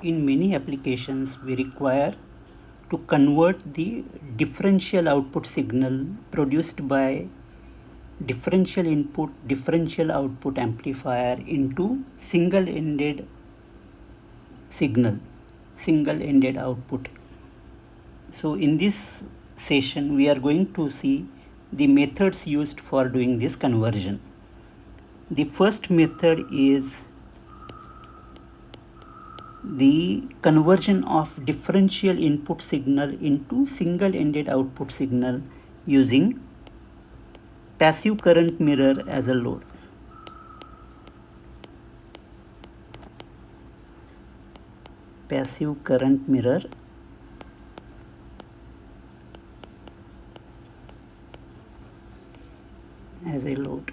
in many applications we require to convert the differential output signal produced by differential input differential output amplifier into single-ended signal, single-ended output. So in this session we are going to see the methods used for doing this conversion. The first method is the conversion of differential input signal into single-ended output signal using passive current mirror as a load. Passive current mirror as a load.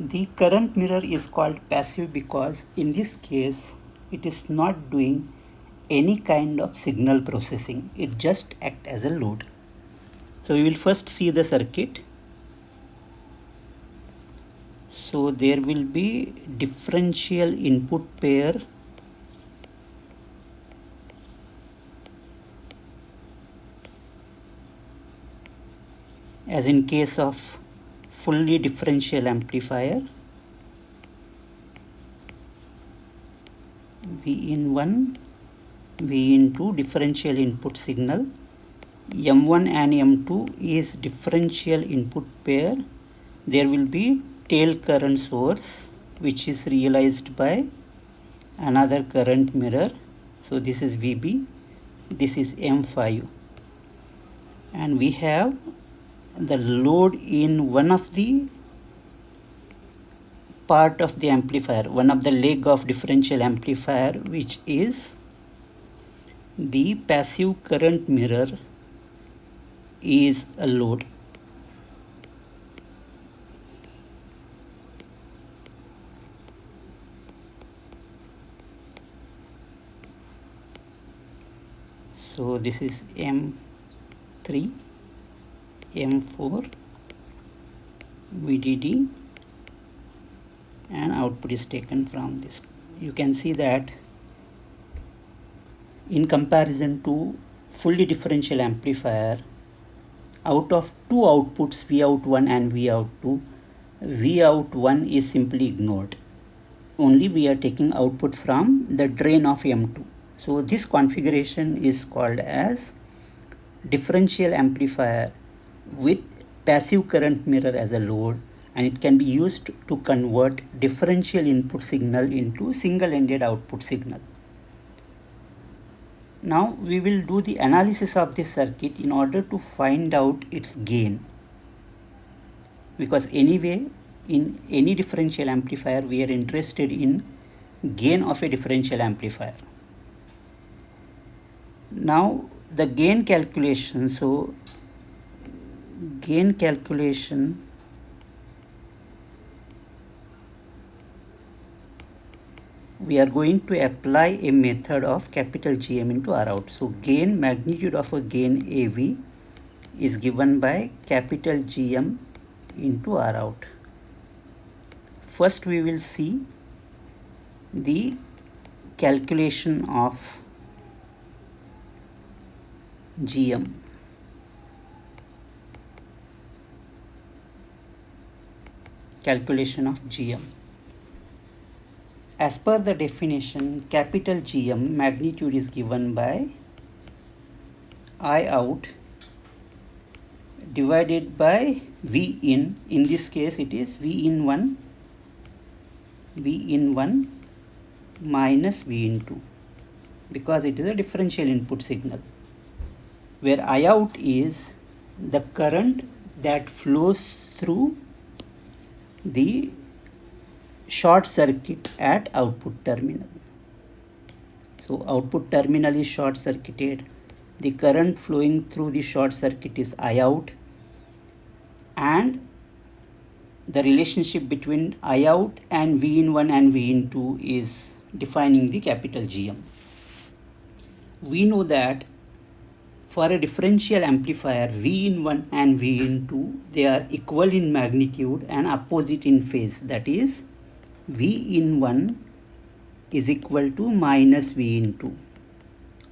The current mirror is called passive because in this case it is not doing any kind of signal processing, it just acts as a load. So we will first see the circuit. So there will be differential input pair as in case of fully differential amplifier. V in 1, V in 2 differential input signal. M1 and M2 is differential input pair. There will be tail current source which is realized by another current mirror. So this is VB, this is M5, and we have the load in one of the part of the amplifier, one of the leg of differential amplifier, which is the passive current mirror is a load. So this is M3, M4, VDD, and output is taken from this. You can see that in comparison to fully differential amplifier, out of two outputs Vout1 and Vout2, Vout1 is simply ignored. Only we are taking output from the drain of M2. So this configuration is called as differential amplifier with passive current mirror as a load, and it can be used to convert differential input signal into single-ended output signal. Now we will do the analysis of this circuit in order to find out its gain, because anyway in any differential amplifier we are interested in gain of a differential amplifier. Now the gain calculation, so gain calculation we are going to apply a method of capital GM into R out. So gain, magnitude of a gain AV is given by capital GM into R out. First we will see the calculation of GM. Calculation of GM. As per the definition, capital GM magnitude is given by I out divided by V in. In this case it is V in 1 minus V in 2, because it is a differential input signal, where I out is the current that flows through the short circuit at output terminal. So output terminal is short circuited, the current flowing through the short circuit is I out, and the relationship between I out and V in 1 and V in 2 is defining the capital GM. We know that for a differential amplifier, V in 1 and V in 2, they are equal in magnitude and opposite in phase. That is, V in 1 is equal to minus V into,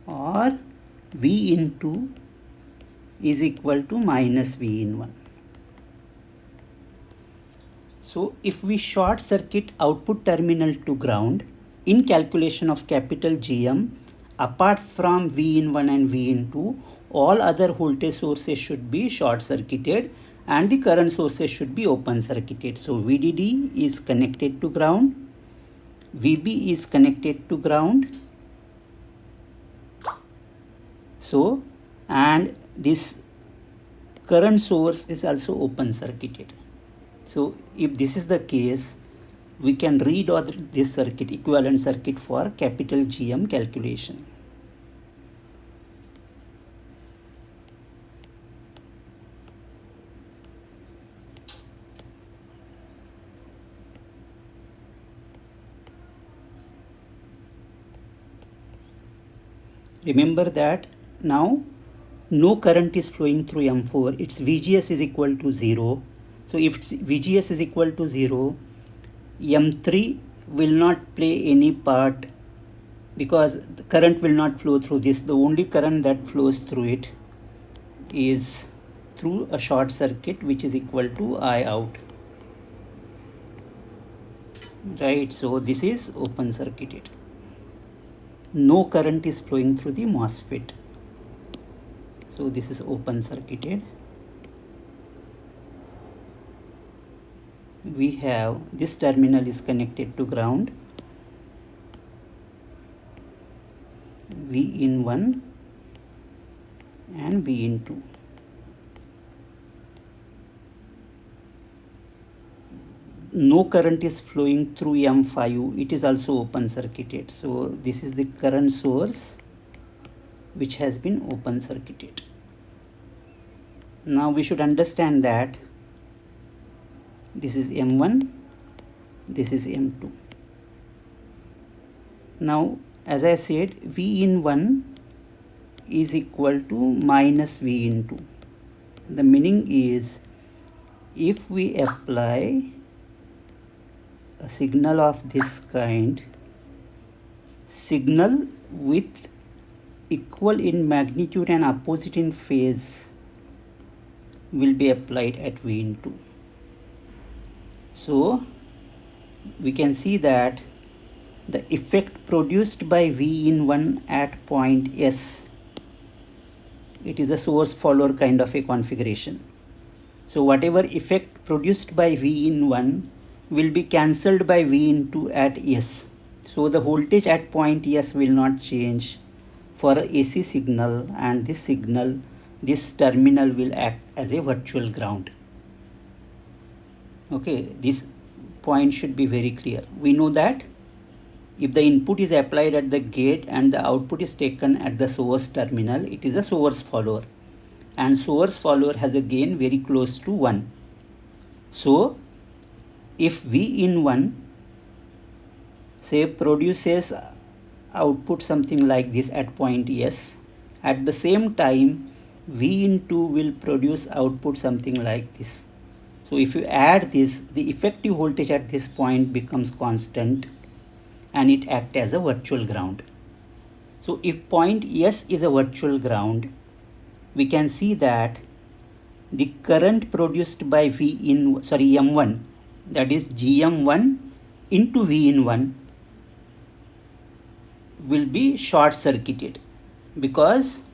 or V into is equal to minus V in 1. So if we short circuit output terminal to ground in calculation of capital GM, apart from V in 1 and V in 2, all other voltage sources should be short circuited and the current sources should be open circuited. So VDD is connected to ground, VB is connected to ground. So, and this current source is also open circuited. So if this is the case, we can redraw this circuit, equivalent circuit, for capital GM calculation. Remember that now no current is flowing through M4, its VGS is equal to 0. So if VGS is equal to 0, M3 will not play any part because the current will not flow through this. The only current that flows through it is through a short circuit, which is equal to I out. Right, so this is open circuited. No current is flowing through the MOSFET. So this is open circuited. We have this terminal is connected to ground, V in 1 and V in 2. No current is flowing through M5, it is also open circuited. So this is the current source which has been open circuited. Now we should understand that this is M1, this is M2. Now as I said, V in 1 is equal to minus V in 2. The meaning is, if we apply a signal of this kind, signal with equal in magnitude and opposite in phase will be applied at V in 2. So we can see that the effect produced by V in 1 at point S, it is a source follower kind of a configuration. So whatever effect produced by V in 1 will be cancelled by V in 2 at S. So the voltage at point S will not change for a AC signal, and this signal, this terminal will act as a virtual ground. Okay, this point should be very clear. We know that if the input is applied at the gate and the output is taken at the source terminal, it is a source follower, and source follower has a gain very close to 1. So if V in 1 say produces output something like this at point S, at the same time V in 2 will produce output something like this. So if you add this, the effective voltage at this point becomes constant and it acts as a virtual ground. So if point S is a virtual ground, we can see that the current produced by M1, that is GM1 into V in 1, will be short circuited because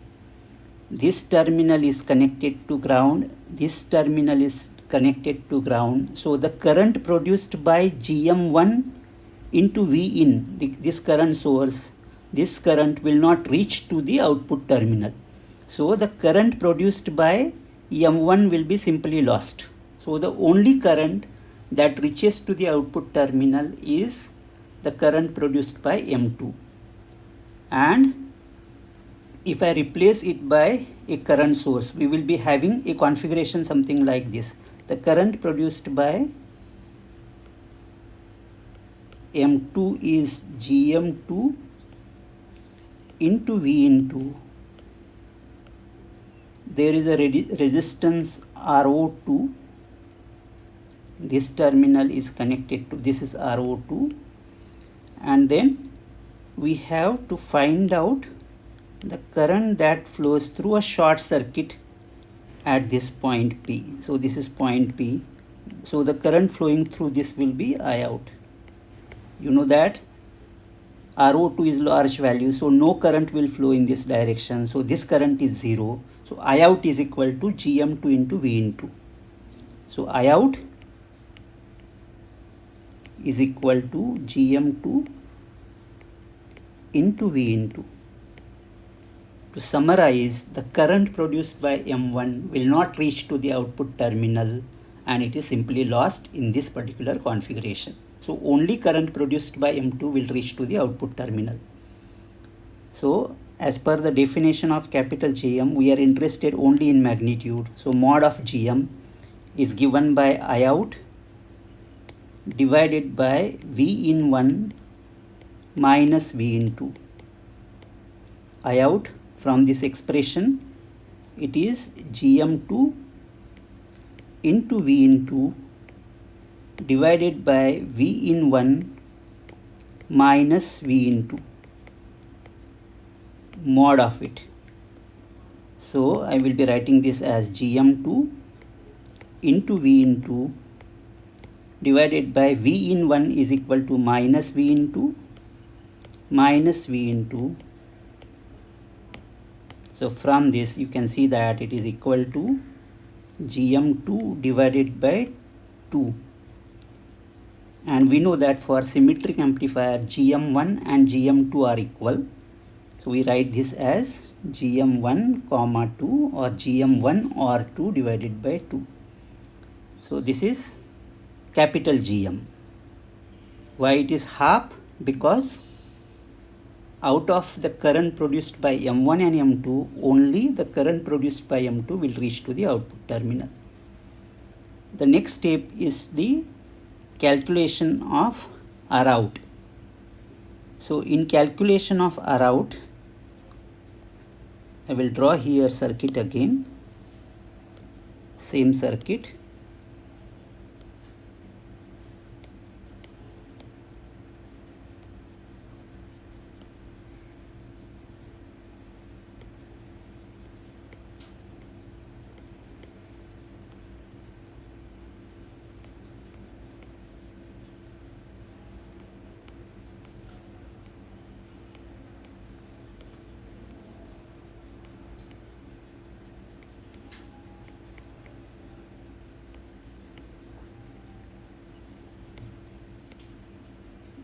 this terminal is connected to ground, this terminal is connected to ground. So the current produced by GM1 into V in, this current source, this current will not reach to the output terminal. So the current produced by M1 will be simply lost. So the only current that reaches to the output terminal is the current produced by M2. And if I replace it by a current source, we will be having a configuration something like this. The current produced by M2 is GM2 into V into, there is a resistance RO2, this terminal is connected to, this is RO2, and then we have to find out the current that flows through a short circuit at this point P. So this is point P. So the current flowing through this will be I out. You know that RO2 is large value, so no current will flow in this direction. So this current is 0. So I out is equal to GM2 into V into. So I out is equal to GM2 into V into. To summarize, the current produced by M1 will not reach to the output terminal and it is simply lost in this particular configuration. So only current produced by M2 will reach to the output terminal. So as per the definition of capital GM, we are interested only in magnitude. So mod of GM is given by I out divided by V in 1 minus V in 2. I out from this expression, it is GM2 into V in 2 divided by V in 1 minus V in 2, mod of it. So I will be writing this as GM2 into V in 2 divided by V in 1 is equal to minus V in 2 minus V in 2. So from this you can see that it is equal to GM2 divided by 2. And we know that for symmetric amplifier GM1 and GM2 are equal. So we write this as GM1 comma 2 or GM1 or 2 divided by 2. So this is capital GM. Why it is half? Because out of the current produced by M1 and M2, only the current produced by M2 will reach to the output terminal. The next step is the calculation of R out. So in calculation of R out, I will draw here circuit again, same circuit.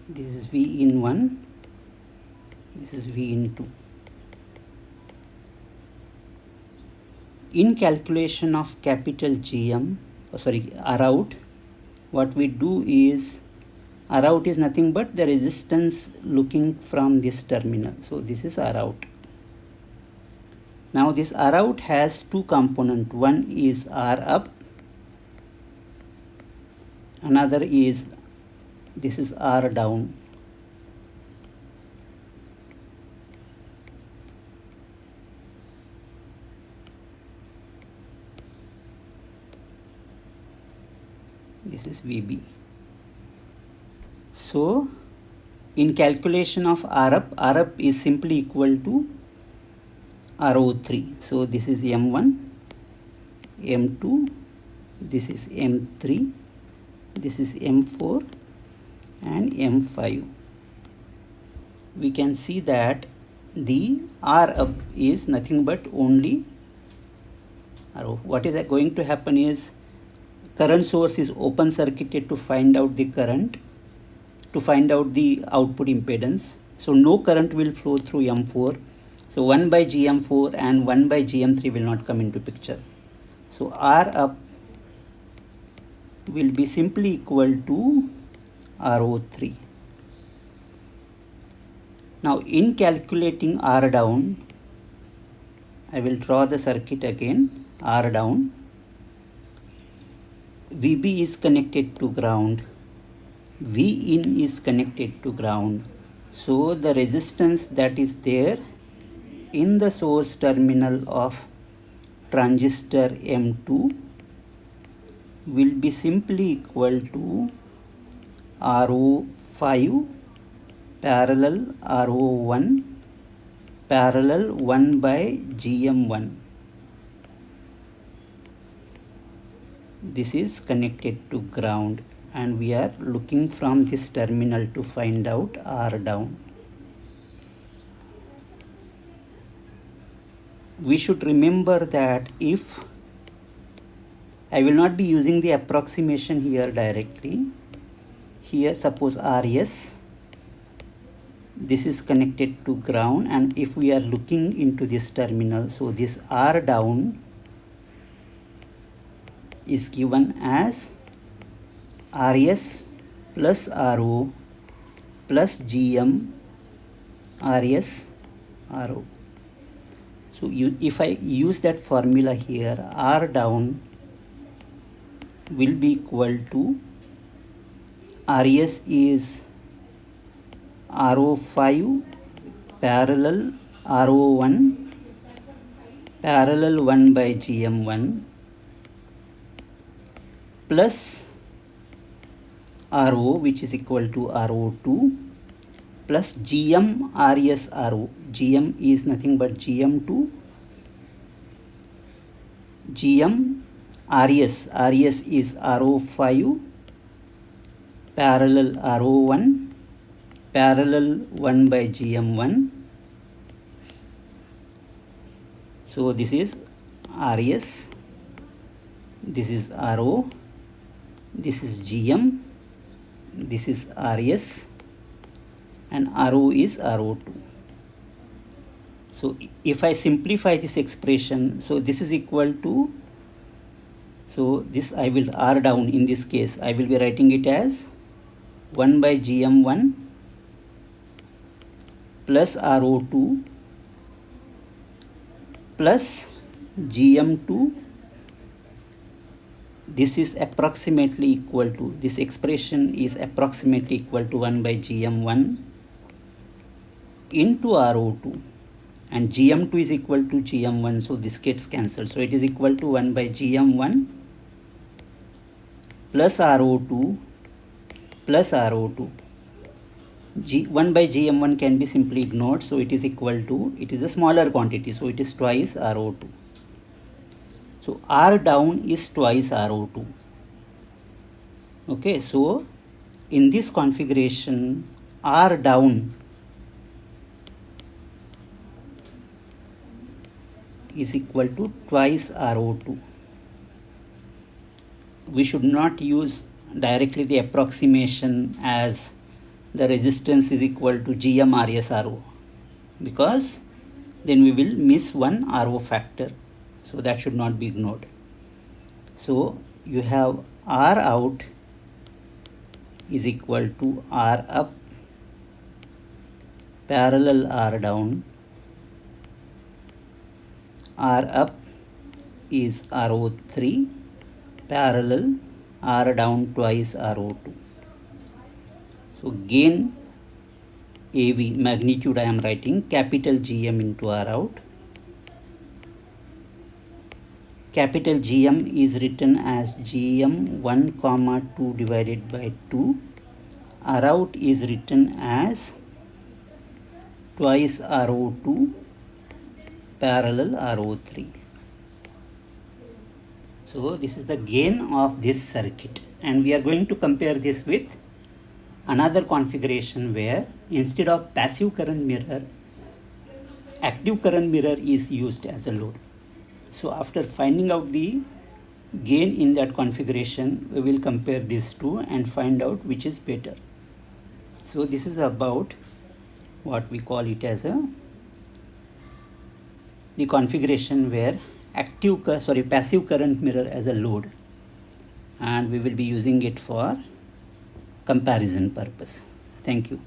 This is V in 1, this is V in 2. In calculation of capital GM, R out, what we do is, R out is nothing but the resistance looking from this terminal. So this is R out. Now this R out has two components. One is R up, another is, this is R down. This is VB. So in calculation of R up is simply equal to RO3. So this is M1, M2, this is M3, this is M4 and M5. We can see that the R up is nothing but only RO. What is going to happen is, current source is open circuited to find out the current, to find out the output impedance. So no current will flow through M4. So 1 by GM4 and 1 by GM3 will not come into picture. So R up will be simply equal to RO3. Now in calculating R down, I will draw the circuit again. R down, VB is connected to ground, V in is connected to ground. So the resistance that is there in the source terminal of transistor M2 will be simply equal to RO5 parallel RO1 parallel 1 by GM1. This is connected to ground, and we are looking from this terminal to find out R down. We should remember that if I will not be using the approximation here directly, here suppose RS, this is connected to ground, and if we are looking into this terminal, so this R down is given as RS plus RO plus GM RS RO. So if I use that formula here, R down will be equal to RS is RO5 parallel RO1 parallel 1 by GM1 plus RO, which is equal to RO2 plus GM RS RO. GM is nothing but GM2 GM RS. RS is RO5 parallel RO1 parallel 1 by GM1. So this is RS, this is RO, this is GM, this is RS, and RO is RO2. So if I simplify this expression, so this is equal to, so this I will R down, in this case I will be writing it as 1 by GM1 plus RO2 plus GM2. This is approximately equal to, this expression is approximately equal to 1 by GM1 into RO2, and GM2 is equal to GM1, so this gets cancelled. So it is equal to 1 by GM1 plus RO2 plus RO2. 1 by GM1 can be simply ignored, so it is equal to, it is a smaller quantity, so it is twice RO2. So R down is twice RO2. Okay, so in this configuration, R down is equal to twice RO2. We should not use directly the approximation as the resistance is equal to GM RS RO, because then we will miss one RO factor. So that should not be ignored. So you have R out is equal to R up parallel R down. R up is RO3 parallel R down twice RO2. So gain AV, magnitude I am writing capital GM into R out. Capital GM is written as GM 1 comma 2 divided by 2. R out is written as twice RO2 parallel RO3. So this is the gain of this circuit, and we are going to compare this with another configuration where instead of passive current mirror, active current mirror is used as a load. So after finding out the gain in that configuration, we will compare these two and find out which is better. So this is about what we call it as the configuration where passive current mirror as a load, and we will be using it for comparison purpose. Thank you.